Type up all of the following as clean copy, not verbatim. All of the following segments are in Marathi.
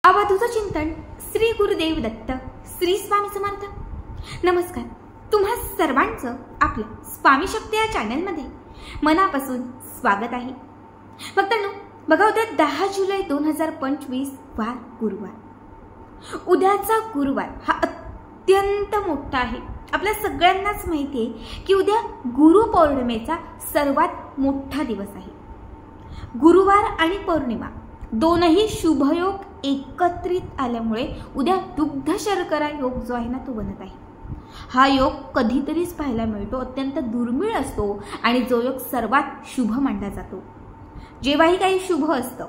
अवधूत चिंतन श्री गुरुदेव दत्त श्री स्वामी समर्थ। नमस्कार, तुम्हा सर्वांचं आपल्या स्वामी शक्ती या चॅनलमध्ये मनापासून स्वागत आहे। भक्तांनो, बघा, उद्या 10 जुलै 2025 वार गुरुवार। उद्याचा गुरुवार हा अत्यंत मोठा आहे। आपल्या सगळ्यांनाच माहिती आहे की उद्या गुरुपौर्णिमेचा सर्वात मोठा दिवस आहे। गुरुवार आणि पौर्णिमा दोनही शुभयोग एकत्रित आल्यामुळे उद्या दुग्ध शर्करा योग जो आहे ना तो बनत आहे। हा योग कधीतरीच पाहायला मिळतो, अत्यंत दुर्मिळ असतो आणि जो योग सर्वात शुभ मानला जातो। जेव्हाही काही शुभ असतं,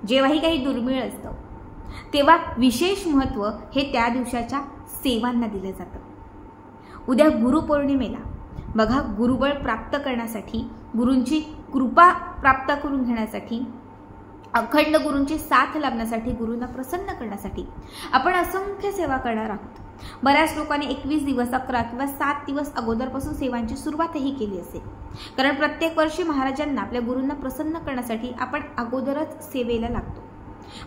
जेव्हाही काही दुर्मिळ असतं, तेव्हा विशेष महत्त्व हे त्या दिवसाच्या सेवांना दिलं जातं। उद्या गुरुपौर्णिमेला बघा, गुरुबळ प्राप्त करण्यासाठी, गुरूंची कृपा प्राप्त करून घेण्यासाठी, अखंड गुरूंची साथ लाभण्यासाठी, गुरूंना प्रसन्न करण्यासाठी आपण असंख्य सेवा करणार आहोत। बऱ्याच लोकांनी 21 दिवस, 11 किंवा 7 दिवस अगोदरपासून सेवांची सुरुवातही केली असेल, कारण प्रत्येक वर्षी महाराजांना, आपल्या गुरूंना प्रसन्न करण्यासाठी आपण अगोदरच सेवेला लागतो।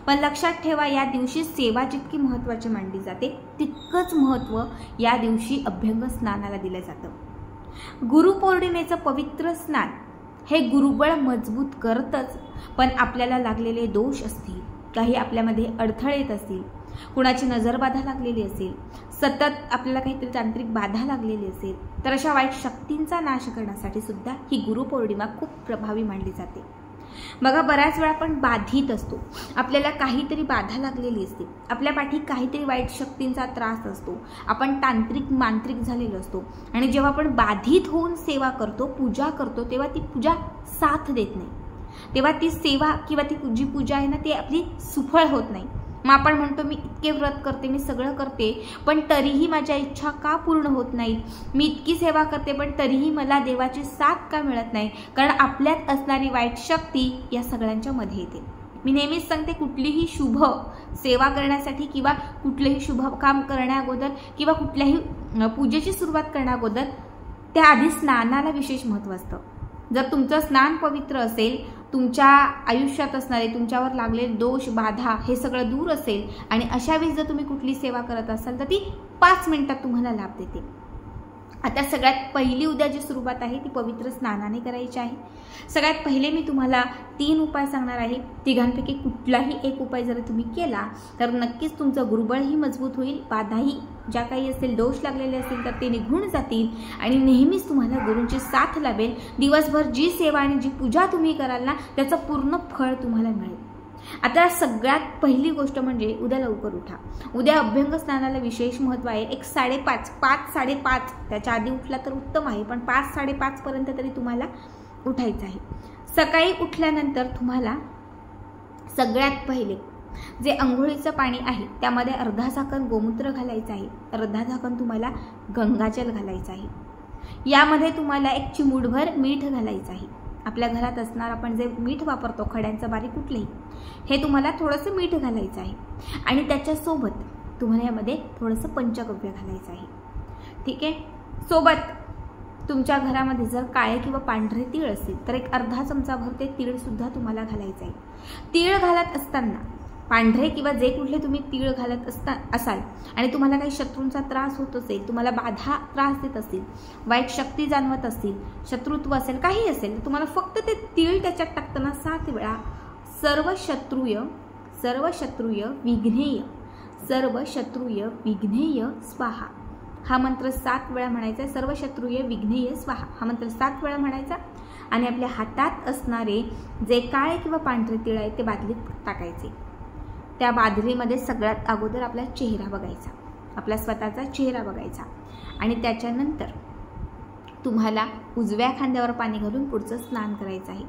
पण लक्षात ठेवा, या दिवशी सेवा जितकी महत्त्वाची मानली जाते तितकंच महत्त्व या दिवशी अभ्यंग स्नानाला दिलं जातं। गुरुपौर्णिमेचं पवित्र स्नान हे गुरुबळ मजबूत करतच, पण आपल्याला लागलेले दोष असतील, काही आपल्यामध्ये अडथळे येत असतील, कुणाची नजरबाधा लागलेली असेल, सतत आपल्याला काहीतरी तांत्रिक बाधा लागलेली असेल, तर अशा वाईट शक्तींचा नाश करण्यासाठी सुद्धा ही गुरुपौर्णिमा खूप प्रभावी मानली जाते। बघा, बऱ्याच वेळा आपण बाधित असतो, आपल्याला काहीतरी बाधा लागलेली असते, आपल्या पाठी काहीतरी वाईट शक्तींचा त्रास असतो, आपण तांत्रिक मांत्रिक झालेलो असतो, आणि जेव्हा आपण बाधित होऊन सेवा करतो, पूजा करतो, तेव्हा ती पूजा साथ देत नाही, तेव्हा ती सेवा किंवा ती जी पूजा आहे ना ती आपली सुफळ होत नाही। मग आपण म्हणतो, मी इतके व्रत करते, मी सगळं करते, पण तरीही माझ्या इच्छा का पूर्ण होत नाहीत, मी इतकी सेवा करते पण तरीही मला देवाची साथ का मिळत नाही, कारण आपल्यात असणारी वाईट शक्ती या सगळ्यांच्या मध्ये येते। मी नेहमीच सांगते, कुठलीही शुभ सेवा करण्यासाठी किंवा कुठलेही शुभ काम करण्याअगोदर किंवा कुठल्याही पूजेची सुरुवात करण्याअगोदर त्याआधी स्नानाला विशेष महत्त्व असतं। जर तुमचं स्नान पवित्र असेल, तुमच्या आयुष्यात असणारे, तुमच्यावर लागलेले दोष, बाधा हे सगळं दूर असेल, आणि अशा वेळी जर तुम्ही कुठली सेवा करत असाल तर ती 5 मिनिटात तुम्हाला लाभ देते। आता सगळ्यात पहिली उद्या जी सुरुवात आहे ती पवित्र स्नानाने करायची आहे। सगळ्यात पहिले मी तुम्हाला 3 उपाय सांगणार आहे। तिघांपैकी कुठलाही एक उपाय जर तुम्ही केला तर नक्कीच तुमचं गुरुबळही मजबूत होईल, बाधाही ज्या काही असेल, दोष लागलेले असतील तर ते निघून जातील, आणि नेहमीच तुम्हाला गुरूंची साथ लाभेल। दिवसभर जी सेवा आणि जी पूजा तुम्ही कराल ना त्याचं पूर्ण फळ तुम्हाला मिळेल। आता सगळ्यात पहिली गोष्ट म्हणजे उद्या लवकर उठा। उद्या अभ्यंग स्नानाला विशेष महत्त्व आहे। 5, 5:30, त्याच्या आधी उठला तर उत्तम आहे, पण 5, 5:30 पर्यंत तरी तुम्हाला उठायचं आहे। सकाळी उठल्यानंतर तुम्हाला सगळ्यात पहिले जे अंघोळीचं पाणी आहे त्यामध्ये अर्धा झाकण गोमूत्र घालायचं आहे, अर्धा झाकण तुम्हाला गंगाजल घालायचं आहे। यामध्ये तुम्हाला 1 चिमूटभर मीठ घालायचं आहे। आपल्या घरात असणार आपण जे मीठ वापरतो, खड्यांचं बारीक कुठलेही, हे तुम्हाला थोडंसं मीठ घालायचं आहे, आणि त्याच्यासोबत तुम्हाला यामध्ये थोडंसं पंचगव्य घालायचं आहे। ठीक आहे, सोबत तुमच्या घरामध्ये जर काळे किंवा पांढरे तीळ असतील तर 1 अर्धा चमचाभर ते तीळ सुद्धा तुम्हाला घालायचं आहे। तीळ घालत असताना पांढरे किंवा जे कुठले तुम्ही तीळ घालत असाल आणि तुम्हाला काही शत्रूंचा त्रास होत असेल, तुम्हाला बाधा त्रास देत असतील, वाईट शक्ती जाणवत असतील, शत्रुत्व असेल, काही असेल, तर तुम्हाला फक्त ते तीळ त्याच्यात टाकताना 7 वेळा सर्व शत्रुय विघ्नेय, सर्व शत्रुय विघ्नेय स्वाहा हा मंत्र 7 वेळा म्हणायचा। सर्व शत्रुय विघ्नेय स्वाहा हा मंत्र 7 वेळा म्हणायचा, आणि आपल्या हातात असणारे जे काळे किंवा पांढरे तीळ आहेत ते बादलीत टाकायचे। त्या बादलीमध्ये सगळ्यात अगोदर आपला चेहरा बघायचा, आपला स्वतःचा चेहरा बघायचा, आणि त्याच्यानंतर तुम्हाला उजव्या खांद्यावर पाणी घालून पुढचं स्नान करायचं आहे।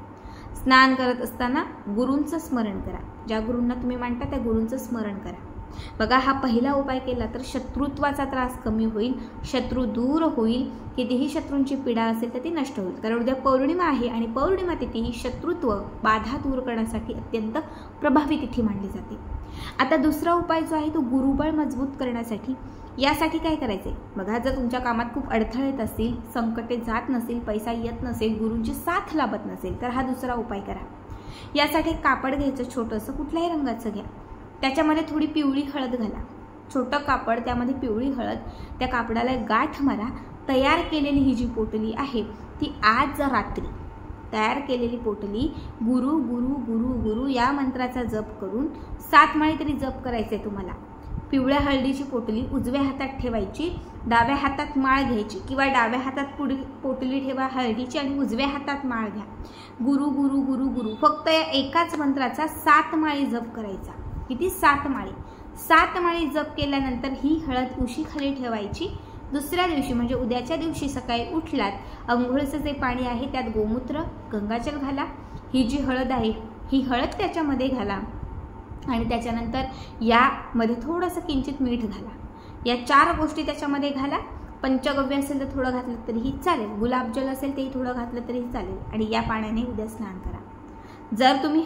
स्नान करत असताना गुरूंचं स्मरण करा, ज्या गुरूंना तुम्ही मानता त्या गुरूंचं स्मरण करा। बघा, हा पहिला उपाय केला तर शत्रुत्वाचा त्रास कमी होईल, शत्रू दूर होईल, कितीही शत्रूंची पीडा असेल तर ती नष्ट होईल, कारण उद्या पौर्णिमा आहे, आणि पौर्णिमा तिथी ही शत्रुत्व बाधा दूर करण्यासाठी अत्यंत प्रभावी तिथी मानली जाते। आता दुसरा उपाय जो आहे तो गुरुबळ मजबूत करण्यासाठी। यासाठी काय करायचे बघा, जर तुमच्या कामात खूप अडथळे येत असतील, संकटे जात नसेल, पैसा येत नसेल, गुरूंची साथ लाभत नसेल, तर हा दुसरा उपाय करा। यासाठी कापड घ्यायचं, छोटंसं कुठल्याही रंगाचं घ्या, त्याच्यामध्ये थोडी पिवळी हळद घाला, छोटं कापड त्यामध्ये पिवळी हळद, त्या कापडाला गाठ मारा. तयार केलेली ही जी पोटली आहे ती आज रात्री तयार केलेली पोटली गुरु गुरु गुरु गुरु या मंत्राचा जप करून 7 माळी तरी जप करायचे तुम्हाला. पिवळ्या हळदीची पोटली उजव्या हातात ठेवायची, डाव्या हातात माळ घ्यायची किंवा डाव्या हातात पोटली ठेवा हळदीची आणि उजव्या हातात माळ घ्या. गुरु गुरु गुरु गुरु फक्त या एकाच मंत्राचा 7 माळी जप करायचा. किती? 7 माळी. 7 माळी जप केल्यानंतर ही हळद उशीखाली ठेवायची. दुसऱ्या दिवशी म्हणजे उद्याच्या दिवशी सकाळी उठलात, अंघोळीचं जे पाणी आहे त्यात गोमूत्र गंगाजल घाला. ही जी हळद आहे ही हळद त्याच्यामध्ये घाला आणि त्याच्यानंतर यामध्ये थोडंसं किंचित मीठ घाला. या 4 गोष्टी त्याच्यामध्ये घाला. पंचगव्य असेल तर थोडं घातलं तरीही चालेल, गुलाबजल असेल तेही थोडं घातलं तरीही चालेल आणि या पाण्याने उद्या स्नान करा. जर तुम्ही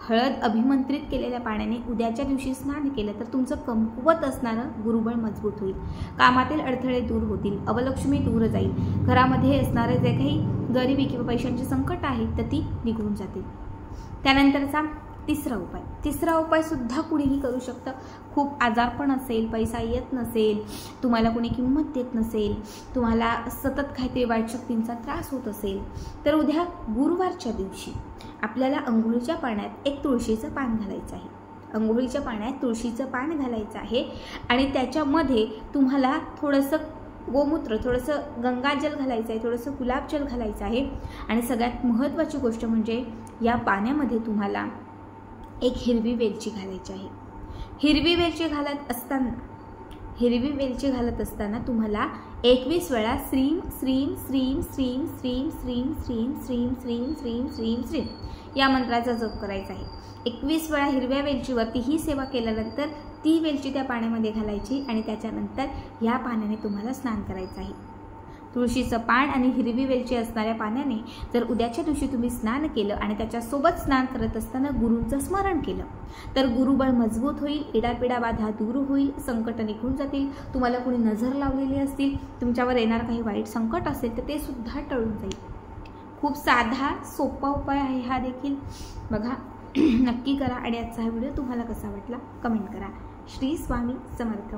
हळद अभिमंत्रित केलेल्या पाण्याने उद्याच्या दिवशी स्नान केलं तर तुमचं कमकुवत असणारं गुरुबळ मजबूत होईल, कामातील अडथळे दूर होतील, अवलक्ष्मी दूर जाईल, घरामध्ये असणारे जे काही गरिबी किंवा पैशांची संकट आहेत तर ती निघून जातील. त्यानंतरचा तिसरा उपाय सुद्धा कुणीही करू शकतं. खूप आजारपण असेल, पैसा येत नसेल, तुम्हाला कोणी किंमत देत नसेल, तुम्हाला सतत काहीतरी वाईट शक्तींचा त्रास होत असेल तर उद्या गुरुवारच्या दिवशी आपल्याला अंघोळीच्या पाण्यात एक तुळशीचं पान घालायचं आहे. अंघोळीच्या पाण्यात तुळशीचं पान घालायचं आहे आणि त्याच्यामध्ये तुम्हाला थोडंसं गोमूत्र, थोडंसं गंगाजल घालायचं आहे, थोडंसं गुलाबजल घालायचं आहे आणि सगळ्यात महत्त्वाची गोष्ट म्हणजे या पाण्यामध्ये तुम्हाला एक हिरवी वेलची घालायची आहे. हिरवी वेलची घालत असताना तुम्हाला 21 वेळा श्रीम श्रीम श्रीम श्रीम श्रीम श्रीम श्रीम श्रीम श्रीम श्रीम श्रीम श्रीम या मंत्राचा जप करायचा आहे. 21 वेळा हिरव्या वेलचीवरती ही सेवा केल्यानंतर ती वेलची त्या पाण्यामध्ये घालायची आणि त्याच्यानंतर या पाण्याने तुम्हाला स्नान करायचं आहे. तुळशीचं पान आणि हिरवी वेलची असणाऱ्या पाण्याने जर उद्याच्या दिवशी तुम्ही स्नान केलं आणि त्याच्यासोबत स्नान करत असताना गुरूंचं स्मरण केलं तर गुरुबळ मजबूत होईल, इडापिडा बाधा दूर होईल, संकट निघून जातील, तुम्हाला कोणी नजर लावलेली असतील, तुमच्यावर येणार काही वाईट संकट असेल तर ते सुद्धा टळून जाईल. खूप साधा सोपा उपाय आहे हा देखील. बघा, नक्की करा आणि आजचा हा व्हिडिओ तुम्हाला कसा वाटला कमेंट करा. श्री स्वामी समर्थ.